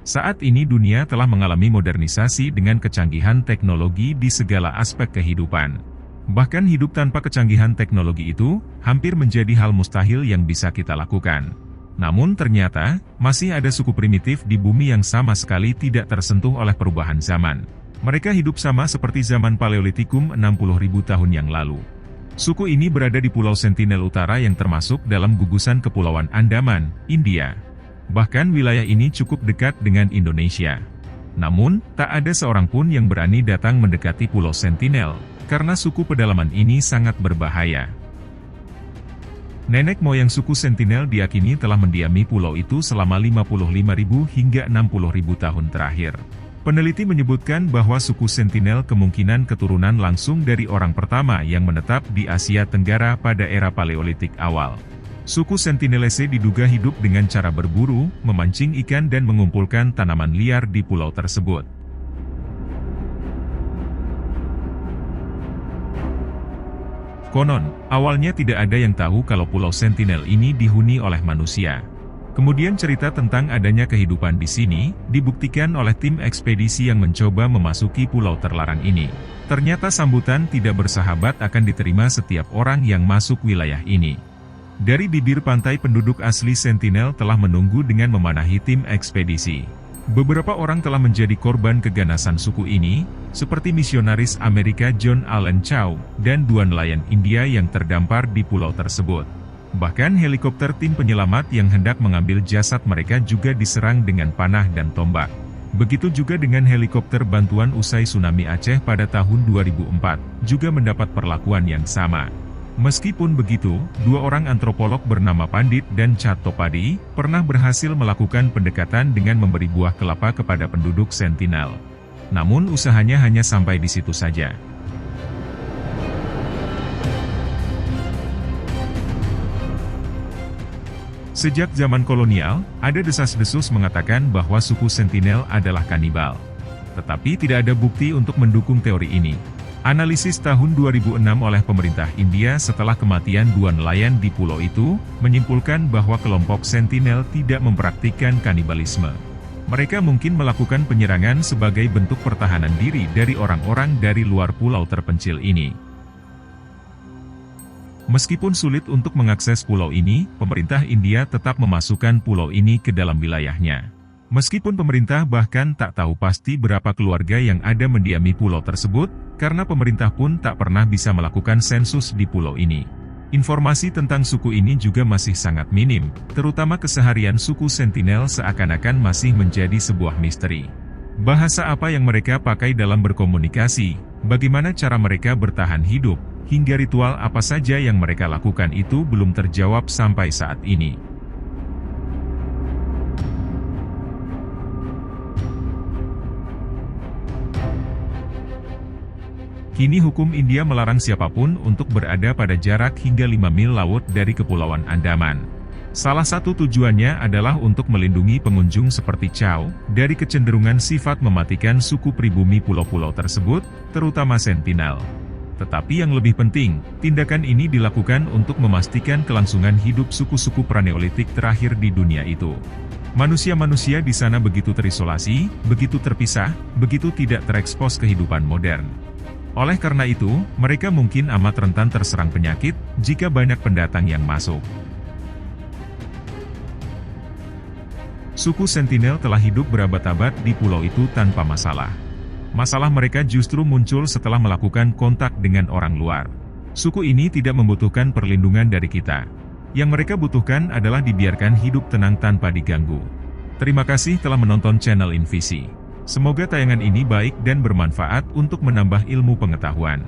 Saat ini dunia telah mengalami modernisasi dengan kecanggihan teknologi di segala aspek kehidupan. Bahkan hidup tanpa kecanggihan teknologi itu, hampir menjadi hal mustahil yang bisa kita lakukan. Namun ternyata, masih ada suku primitif di bumi yang sama sekali tidak tersentuh oleh perubahan zaman. Mereka hidup sama seperti zaman Paleolitikum 60.000 tahun yang lalu. Suku ini berada di Pulau Sentinel Utara yang termasuk dalam gugusan Kepulauan Andaman, India. Bahkan wilayah ini cukup dekat dengan Indonesia. Namun, tak ada seorang pun yang berani datang mendekati Pulau Sentinel, karena suku pedalaman ini sangat berbahaya. Nenek moyang suku Sentinel diyakini telah mendiami pulau itu selama 55.000 hingga 60.000 tahun terakhir. Peneliti menyebutkan bahwa suku Sentinel kemungkinan keturunan langsung dari orang pertama yang menetap di Asia Tenggara pada era Paleolitik awal. Suku Sentinelese diduga hidup dengan cara berburu, memancing ikan dan mengumpulkan tanaman liar di pulau tersebut. Konon, awalnya tidak ada yang tahu kalau Pulau Sentinel ini dihuni oleh manusia. Kemudian cerita tentang adanya kehidupan di sini, dibuktikan oleh tim ekspedisi yang mencoba memasuki pulau terlarang ini. Ternyata sambutan tidak bersahabat akan diterima setiap orang yang masuk wilayah ini. Dari bibir pantai penduduk asli Sentinel telah menunggu dengan memanahi tim ekspedisi. Beberapa orang telah menjadi korban keganasan suku ini, seperti misionaris Amerika John Allen Chow, dan dua nelayan India yang terdampar di pulau tersebut. Bahkan helikopter tim penyelamat yang hendak mengambil jasad mereka juga diserang dengan panah dan tombak. Begitu juga dengan helikopter bantuan usai tsunami Aceh pada tahun 2004, juga mendapat perlakuan yang sama. Meskipun begitu, dua orang antropolog bernama Pandit dan Chattopady pernah berhasil melakukan pendekatan dengan memberi buah kelapa kepada penduduk Sentinel. Namun usahanya hanya sampai di situ saja. Sejak zaman kolonial, ada desas-desus mengatakan bahwa suku Sentinel adalah kanibal. Tetapi tidak ada bukti untuk mendukung teori ini. Analisis tahun 2006 oleh pemerintah India setelah kematian dua nelayan di pulau itu, menyimpulkan bahwa kelompok Sentinel tidak mempraktikkan kanibalisme. Mereka mungkin melakukan penyerangan sebagai bentuk pertahanan diri dari orang-orang dari luar pulau terpencil ini. Meskipun sulit untuk mengakses pulau ini, pemerintah India tetap memasukkan pulau ini ke dalam wilayahnya. Meskipun pemerintah bahkan tak tahu pasti berapa keluarga yang ada mendiami pulau tersebut, karena pemerintah pun tak pernah bisa melakukan sensus di pulau ini. Informasi tentang suku ini juga masih sangat minim, terutama keseharian suku Sentinel seakan-akan masih menjadi sebuah misteri. Bahasa apa yang mereka pakai dalam berkomunikasi, bagaimana cara mereka bertahan hidup, hingga ritual apa saja yang mereka lakukan itu belum terjawab sampai saat ini. Kini hukum India melarang siapapun untuk berada pada jarak hingga 5 mil laut dari Kepulauan Andaman. Salah satu tujuannya adalah untuk melindungi pengunjung seperti Chow dari kecenderungan sifat mematikan suku pribumi pulau-pulau tersebut, terutama Sentinel. Tetapi yang lebih penting, tindakan ini dilakukan untuk memastikan kelangsungan hidup suku-suku praneolitik terakhir di dunia itu. Manusia-manusia di sana begitu terisolasi, begitu terpisah, begitu tidak terekspos kehidupan modern. Oleh karena itu, mereka mungkin amat rentan terserang penyakit jika banyak pendatang yang masuk. Suku Sentinel telah hidup berabad-abad di pulau itu tanpa masalah. Masalah mereka justru muncul setelah melakukan kontak dengan orang luar. Suku ini tidak membutuhkan perlindungan dari kita. Yang mereka butuhkan adalah dibiarkan hidup tenang tanpa diganggu. Terima kasih telah menonton channel Invisi. Semoga tayangan ini baik dan bermanfaat untuk menambah ilmu pengetahuan.